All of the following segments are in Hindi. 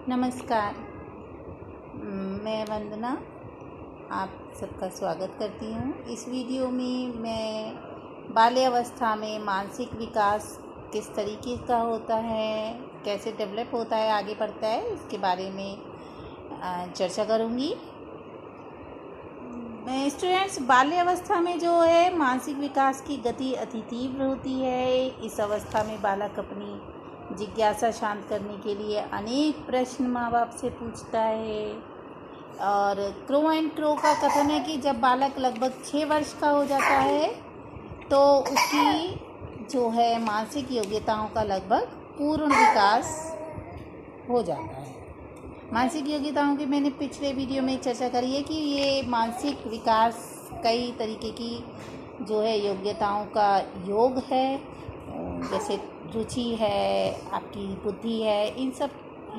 नमस्कार। मैं वंदना आप सबका स्वागत करती हूँ। इस वीडियो में मैं बाल्यावस्था में मानसिक विकास किस तरीके का होता है, कैसे डेवलप होता है, आगे बढ़ता है, इसके बारे में चर्चा करूँगी। स्टूडेंट्स, बाल्यावस्था में जो है मानसिक विकास की गति अति तीव्र होती है। इस अवस्था में बालक अपनी जिज्ञासा शांत करने के लिए अनेक प्रश्न माँ बाप से पूछता है। और क्रो एंड क्रो का कथन है कि जब बालक लगभग 6 वर्ष का हो जाता है तो उसकी जो है मानसिक योग्यताओं का लगभग पूर्ण विकास हो जाता है। मानसिक योग्यताओं की मैंने पिछले वीडियो में चर्चा करी है कि ये मानसिक विकास कई तरीके की जो है योग्यताओं का योग है, जैसे रुचि है, आपकी बुद्धि है, इन सब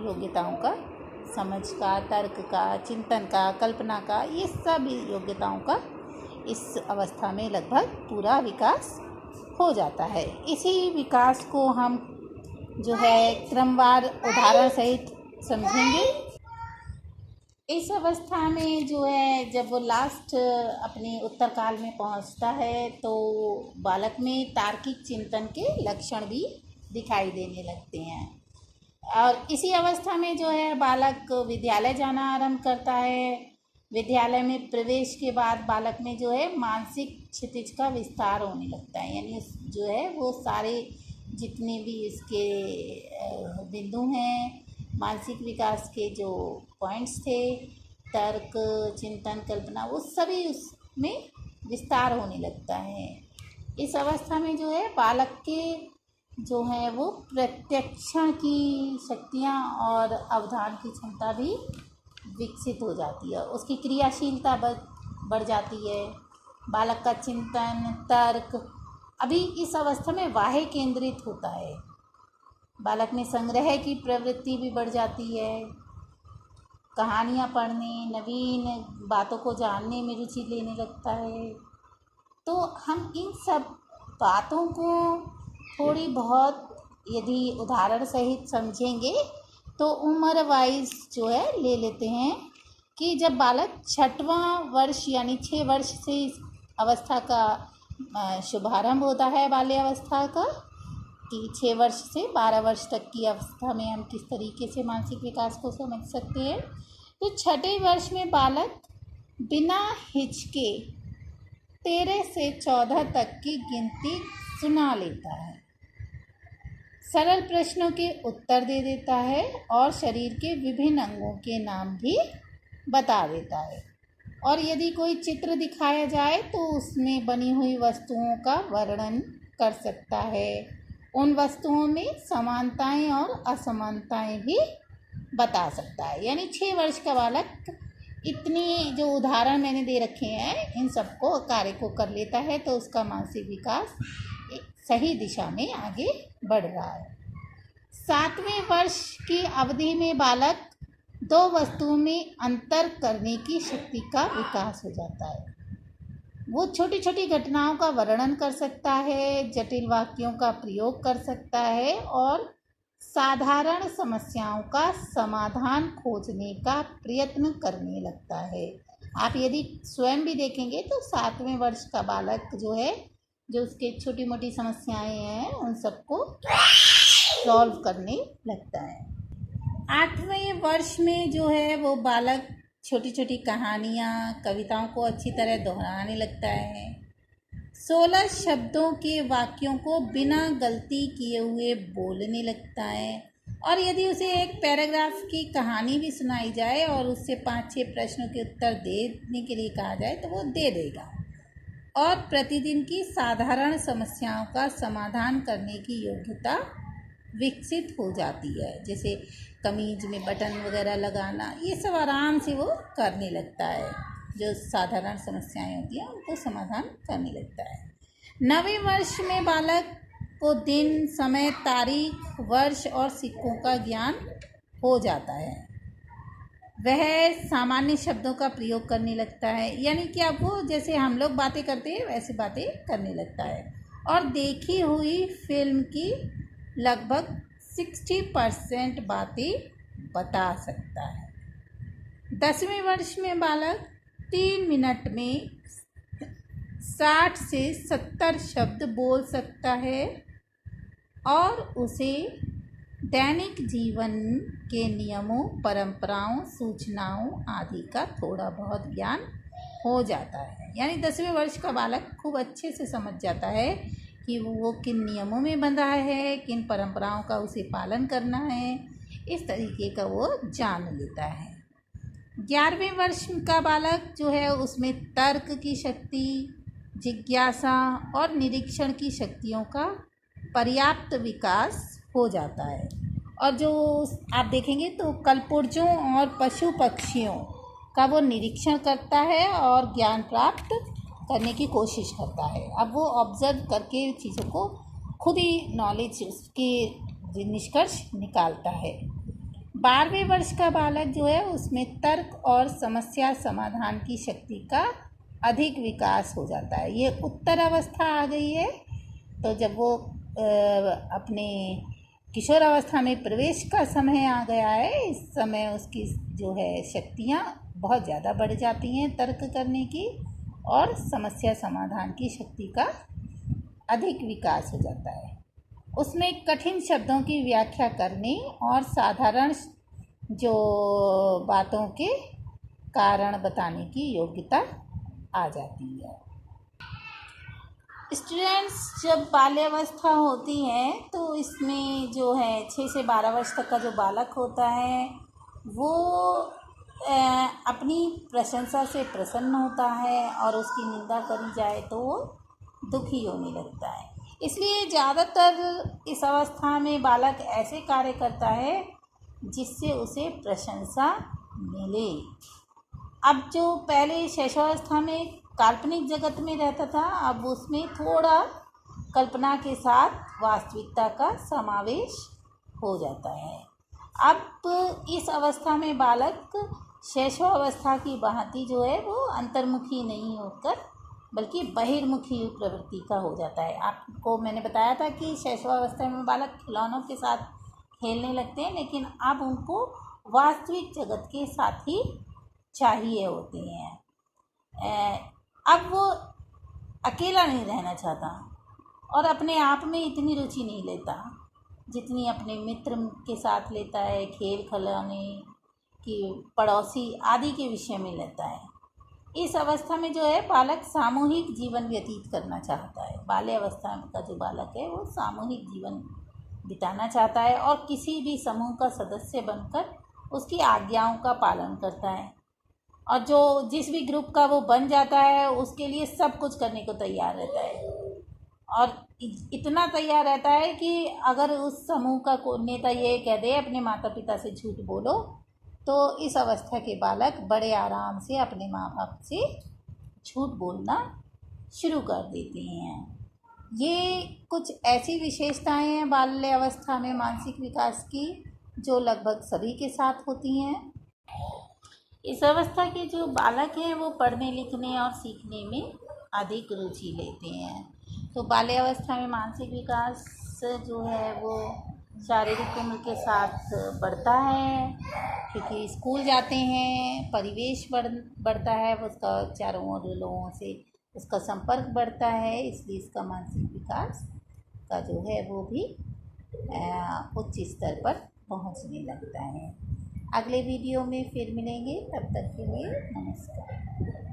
योग्यताओं का, समझ का, तर्क का, चिंतन का, कल्पना का, ये सब योग्यताओं का इस अवस्था में लगभग पूरा विकास हो जाता है। इसी विकास को हम जो है क्रमवार उदाहरण सहित समझेंगे। इस अवस्था में जो है जब वो लास्ट अपने उत्तर काल में पहुंचता है तो बालक में तार्किक चिंतन के लक्षण भी दिखाई देने लगते हैं। और इसी अवस्था में जो है बालक विद्यालय जाना आरंभ करता है। विद्यालय में प्रवेश के बाद बालक में जो है मानसिक क्षितिज का विस्तार होने लगता है, यानी जो है वो सारे जितने भी इसके बिंदु हैं, मानसिक विकास के जो पॉइंट्स थे, तर्क, चिंतन, कल्पना, वो सभी उसमें विस्तार होने लगता है। इस अवस्था में जो है बालक के जो है वो प्रत्यक्षण की शक्तियाँ और अवधान की क्षमता भी विकसित हो जाती है। उसकी क्रियाशीलता बढ़ जाती है। बालक का चिंतन, तर्क अभी इस अवस्था में बाह्य केंद्रित होता है। बालक में संग्रह की प्रवृत्ति भी बढ़ जाती है। कहानियाँ पढ़ने, नवीन बातों को जानने में रुचि लेने लगता है। तो हम इन सब बातों को थोड़ी बहुत यदि उदाहरण सहित समझेंगे तो उम्र वाइज जो है ले लेते हैं कि जब बालक 6वां वर्ष यानी 6 वर्ष से इस अवस्था का शुभारंभ होता है बाल्यावस्था का, कि 6 वर्ष से 12 वर्ष तक की अवस्था में हम किस तरीके से मानसिक विकास को समझ सकते हैं। तो 6ठे वर्ष में बालक बिना हिचके 13 से 14 तक की गिनती सुना लेता है, सरल प्रश्नों के उत्तर दे देता है और शरीर के विभिन्न अंगों के नाम भी बता देता है। और यदि कोई चित्र दिखाया जाए तो उसमें बनी हुई वस्तुओं का वर्णन कर सकता है। उन वस्तुओं में समानताएं और असमानताएं भी बता सकता है। यानी 6 वर्ष का बालक इतनी जो उदाहरण मैंने दे रखे हैं इन सबको कार्य को कर लेता है, तो उसका मानसिक विकास एक सही दिशा में आगे बढ़ रहा है। 7वें वर्ष की अवधि में बालक 2 वस्तुओं में अंतर करने की शक्ति का विकास हो जाता है। वो छोटी छोटी घटनाओं का वर्णन कर सकता है, जटिल वाक्यों का प्रयोग कर सकता है और साधारण समस्याओं का समाधान खोजने का प्रयत्न करने लगता है। आप यदि स्वयं भी देखेंगे तो 7वें वर्ष का बालक जो है, जो उसके छोटी मोटी समस्याएं हैं उन सबको सॉल्व करने लगता है। 8वें वर्ष में जो है वो बालक छोटी छोटी कहानियाँ, कविताओं को अच्छी तरह दोहराने लगता है। 16 शब्दों के वाक्यों को बिना गलती किए हुए बोलने लगता है। और यदि उसे एक पैराग्राफ की कहानी भी सुनाई जाए और उससे 5-6 प्रश्नों के उत्तर देने के लिए कहा जाए तो वो दे देगा। और प्रतिदिन की साधारण समस्याओं का समाधान करने की योग्यता विकसित हो जाती है, जैसे कमीज में बटन वगैरह लगाना, ये सब आराम से वो करने लगता है। जो साधारण समस्याएं होती हैं उनको समाधान करने लगता है। 9वें वर्ष में बालक को दिन, समय, तारीख, वर्ष और सिक्कों का ज्ञान हो जाता है। वह सामान्य शब्दों का प्रयोग करने लगता है, यानी कि अब वो जैसे हम लोग बातें करते हैं वैसे बातें करने लगता है। और देखी हुई फिल्म की लगभग 60% बातें बता सकता है। 10वें वर्ष में बालक 3 मिनट में 60 से 70 शब्द बोल सकता है और उसे दैनिक जीवन के नियमों, परंपराओं, सूचनाओं आदि का थोड़ा बहुत ज्ञान हो जाता है। यानी 10वें वर्ष का बालक खूब अच्छे से समझ जाता है कि वो किन नियमों में बंधा है, किन परंपराओं का उसे पालन करना है, इस तरीके का वो जान लेता है। 11वें वर्ष का बालक जो है उसमें तर्क की शक्ति, जिज्ञासा और निरीक्षण की शक्तियों का पर्याप्त विकास हो जाता है। और जो आप देखेंगे तो कलपुर्जों और पशु पक्षियों का वो निरीक्षण करता है और ज्ञान प्राप्त करने की कोशिश करता है। अब वो ऑब्जर्व करके चीज़ों को खुद ही नॉलेज उसके निष्कर्ष निकालता है। 12वें वर्ष का बालक जो है उसमें तर्क और समस्या समाधान की शक्ति का अधिक विकास हो जाता है। ये उत्तर अवस्था आ गई है। तो जब वो अपने किशोर अवस्था में प्रवेश का समय आ गया है, इस समय उसकी जो है शक्तियाँ बहुत ज़्यादा बढ़ जाती हैं तर्क करने की, और समस्या समाधान की शक्ति का अधिक विकास हो जाता है। उसमें कठिन शब्दों की व्याख्या करने और साधारण जो बातों के कारण बताने की योग्यता आ जाती है। स्टूडेंट्स, जब बाल्यावस्था होती है तो इसमें जो है 6 से 12 वर्ष तक का जो बालक होता है वो अपनी प्रशंसा से प्रसन्न होता है और उसकी निंदा करी जाए तो वो दुखी होने लगता है। इसलिए ज़्यादातर इस अवस्था में बालक ऐसे कार्य करता है जिससे उसे प्रशंसा मिले। अब जो पहले शैशवावस्था में काल्पनिक जगत में रहता था, अब उसमें थोड़ा कल्पना के साथ वास्तविकता का समावेश हो जाता है। अब इस अवस्था में बालक शैशवावस्था की भांति जो है वो अंतर्मुखी नहीं होकर बल्कि बहिर्मुखी प्रवृत्ति का हो जाता है। आपको मैंने बताया था कि शैशवावस्था में बालक खिलौनों के साथ खेलने लगते हैं, लेकिन अब उनको वास्तविक जगत के साथ ही चाहिए होते हैं। अब वो अकेला नहीं रहना चाहता और अपने आप में इतनी रुचि नहीं लेता जितनी अपने मित्र के साथ लेता है, खेल खिलौने की पड़ोसी आदि के विषय में लेता है। इस अवस्था में जो है बालक सामूहिक जीवन व्यतीत करना चाहता है। बाल्यावस्था का जो बालक है वो सामूहिक जीवन बिताना चाहता है और किसी भी समूह का सदस्य बनकर उसकी आज्ञाओं का पालन करता है, और जो जिस भी ग्रुप का वो बन जाता है उसके लिए सब कुछ करने को तैयार रहता है, और इतना तैयार रहता है कि अगर उस समूह का नेता ये कह दे अपने माता पिता से झूठ बोलो, तो इस अवस्था के बालक बड़े आराम से अपने माँ बाप से झूठ बोलना शुरू कर देते हैं। ये कुछ ऐसी विशेषताएं हैं बाल्यावस्था में मानसिक विकास की जो लगभग सभी के साथ होती हैं। इस अवस्था के जो बालक हैं वो पढ़ने लिखने और सीखने में अधिक रुचि लेते हैं। तो बाल्यावस्था में मानसिक विकास जो है वो शारीरिक उम्र के साथ बढ़ता है, क्योंकि स्कूल जाते हैं, परिवेश बढ़ता है, उसका चारों ओर लोगों से उसका संपर्क बढ़ता है, इसलिए इसका मानसिक विकास का जो है वो भी उच्च स्तर पर पहुंचने लगता है। अगले वीडियो में फिर मिलेंगे, तब तक के लिए नमस्कार।